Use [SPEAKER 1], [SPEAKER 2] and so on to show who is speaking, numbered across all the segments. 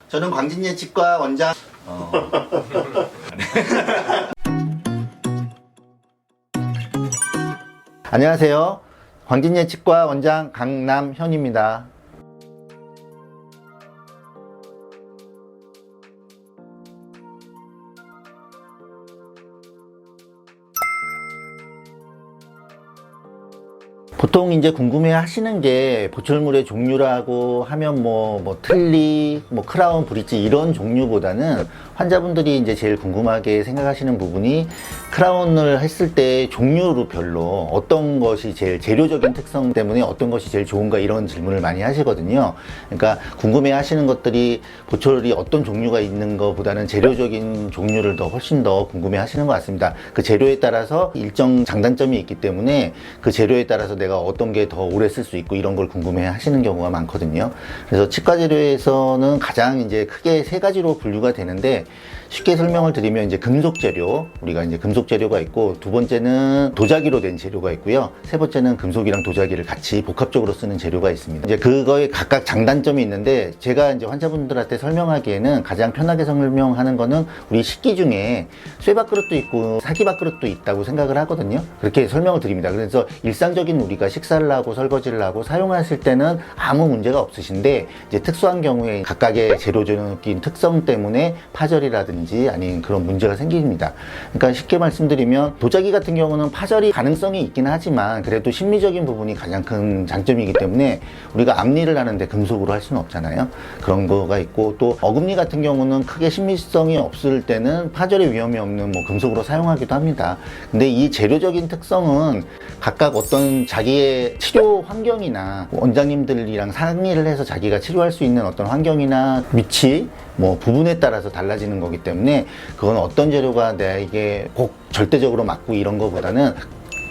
[SPEAKER 1] 저는 광진예 치과 원장 안녕하세요. 광진예 치과 원장 강남현입니다. 보통 이제 궁금해 하시는 게 보철물의 종류라고 하면 뭐 틀니, 크라운, 브릿지 이런 종류보다는 환자분들이 이제 제일 궁금하게 생각하시는 부분이 크라운을 했을 때 종류로 별로 어떤 것이 제일 재료적인 특성 때문에 어떤 것이 제일 좋은가 이런 질문을 많이 하시거든요. 그러니까 궁금해 하시는 것들이 보철이 어떤 종류가 있는 것보다는 재료적인 종류를 더 훨씬 더 궁금해 하시는 것 같습니다. 그 재료에 따라서 일정 장단점이 있기 때문에 그 재료에 따라서 내가 어떤 게 더 오래 쓸 수 있고 이런 걸 궁금해 하시는 경우가 많거든요. 그래서 치과 재료에서는 가장 이제 크게 세 가지로 분류가 되는데 쉽게 설명을 드리면 이제 금속 재료, 우리가 이제 금속 재료가 있고 두 번째는 도자기로 된 재료가 있고요. 세 번째는 금속이랑 도자기를 같이 복합적으로 쓰는 재료가 있습니다. 이제 그거에 각각 장단점이 있는데 제가 이제 환자분들한테 설명하기에는 가장 편하게 설명하는 거는 우리 식기 중에 쇠밥그릇도 있고 사기밥그릇도 있다고 생각을 하거든요. 그렇게 설명을 드립니다. 그래서 일상적인 우리가 식사를 하고 설거지를 하고 사용하실 때는 아무 문제가 없으신데 이제 특수한 경우에 각각의 재료적인 특성 때문에 파절이라든지 아닌 그런 문제가 생깁니다. 그러니까 쉽게 말씀드리면 도자기 같은 경우는 파절이 가능성이 있긴 하지만 그래도 심리적인 부분이 가장 큰 장점이기 때문에 우리가 앞니를 하는데 금속으로 할 수는 없잖아요. 그런 거가 있고 또 어금니 같은 경우는 크게 심리성이 없을 때는 파절의 위험이 없는 금속으로 사용하기도 합니다. 근데 이 재료적인 특성은 각각 어떤 자기의 치료 환경이나 원장님들이랑 상의를 해서 자기가 치료할 수 있는 어떤 환경이나 위치 부분에 따라서 달라지는 거기 때문에 그건 어떤 재료가 내게 꼭 절대적으로 맞고 이런 거보다는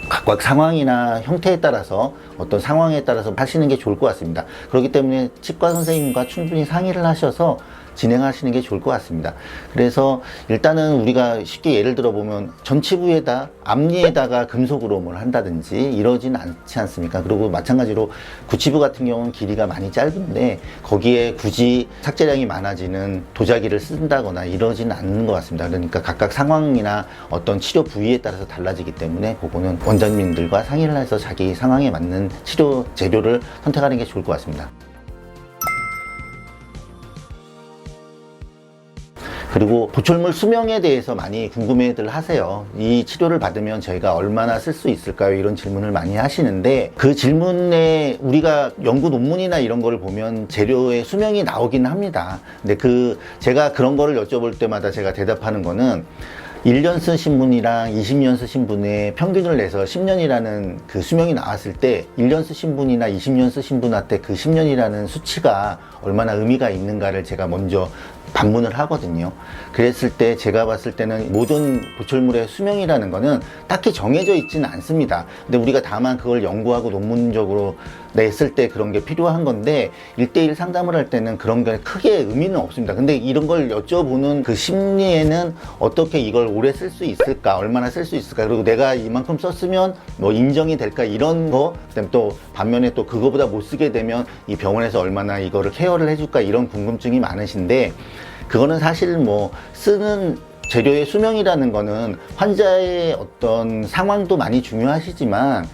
[SPEAKER 1] 각각 상황이나 형태에 따라서 어떤 상황에 따라서 하시는 게 좋을 것 같습니다. 그렇기 때문에 치과 선생님과 충분히 상의를 하셔서 진행하시는 게 좋을 것 같습니다. 그래서 일단은 우리가 쉽게 예를 들어 보면 전치부에다 앞니에다가 금속으로 뭘 한다든지 이러진 않지 않습니까? 그리고 마찬가지로 구치부 같은 경우는 길이가 많이 짧은데 거기에 굳이 삭제량이 많아지는 도자기를 쓴다거나 이러진 않는 것 같습니다. 그러니까 각각 상황이나 어떤 치료 부위에 따라서 달라지기 때문에 그거는 원장님들과 상의를 해서 자기 상황에 맞는 치료 재료를 선택하는 게 좋을 것 같습니다. 그리고 보철물 수명에 대해서 많이 궁금해들 하세요. 이 치료를 받으면 저희가 얼마나 쓸 수 있을까요? 이런 질문을 많이 하시는데 그 질문에 우리가 연구 논문이나 이런 거를 보면 재료의 수명이 나오긴 합니다. 근데 제가 그런 거를 여쭤볼 때마다 제가 대답하는 거는 1년 쓰신 분이랑 20년 쓰신 분의 평균을 내서 10년이라는 그 수명이 나왔을 때 1년 쓰신 분이나 20년 쓰신 분한테 그 10년이라는 수치가 얼마나 의미가 있는가를 제가 먼저 반문을 하거든요. 그랬을 때 제가 봤을 때는 모든 보철물의 수명이라는 거는 딱히 정해져 있지는 않습니다. 근데 우리가 다만 그걸 연구하고 논문적으로 냈을 때 그런 게 필요한 건데 1대1 상담을 할 때는 그런 게 크게 의미는 없습니다. 근데 이런 걸 여쭤보는 그 심리에는 어떻게 이걸 오래 쓸 수 있을까, 얼마나 쓸 수 있을까, 그리고 내가 이만큼 썼으면 인정이 될까 이런 거, 그다음에 또 반면에 또 그거보다 못 쓰게 되면 이 병원에서 얼마나 이거를 케어를 해줄까 이런 궁금증이 많으신데 그거는 사실 쓰는 재료의 수명이라는 거는 환자의 어떤 상황도 많이 중요하시지만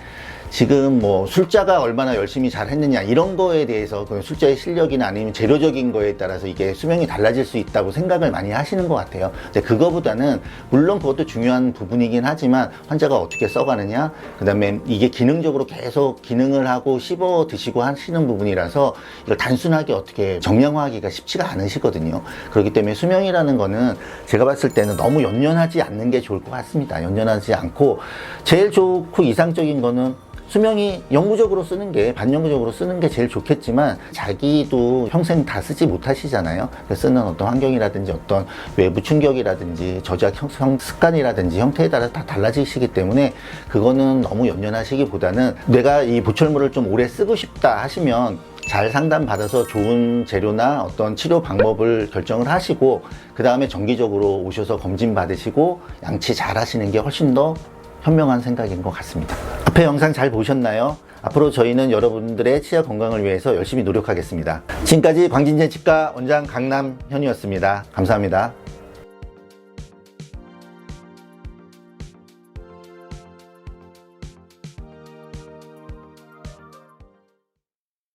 [SPEAKER 1] 지금 술자가 얼마나 열심히 잘 했느냐 이런 거에 대해서 그 술자의 실력이나 아니면 재료적인 거에 따라서 이게 수명이 달라질 수 있다고 생각을 많이 하시는 것 같아요. 근데 그거보다는 물론 그것도 중요한 부분이긴 하지만 환자가 어떻게 써가느냐, 그 다음에 이게 기능적으로 계속 기능을 하고 씹어 드시고 하시는 부분이라서 이걸 단순하게 어떻게 정량화하기가 쉽지가 않으시거든요. 그렇기 때문에 수명이라는 거는 제가 봤을 때는 너무 연연하지 않는 게 좋을 것 같습니다. 연연하지 않고 제일 좋고 이상적인 거는 수명이 영구적으로 쓰는 게, 반영구적으로 쓰는 게 제일 좋겠지만 자기도 평생 다 쓰지 못하시잖아요. 쓰는 어떤 환경이라든지 어떤 외부 충격이라든지 저작 습관이라든지 형태에 따라 다 달라지시기 때문에 그거는 너무 연연하시기보다는 내가 이 보철물을 좀 오래 쓰고 싶다 하시면 잘 상담받아서 좋은 재료나 어떤 치료 방법을 결정을 하시고 그 다음에 정기적으로 오셔서 검진 받으시고 양치 잘 하시는 게 훨씬 더 현명한 생각인 것 같습니다. 앞에 영상 잘 보셨나요? 앞으로 저희는 여러분들의 치아 건강을 위해서 열심히 노력하겠습니다. 지금까지 광진제 치과 원장 강남현이었습니다. 감사합니다.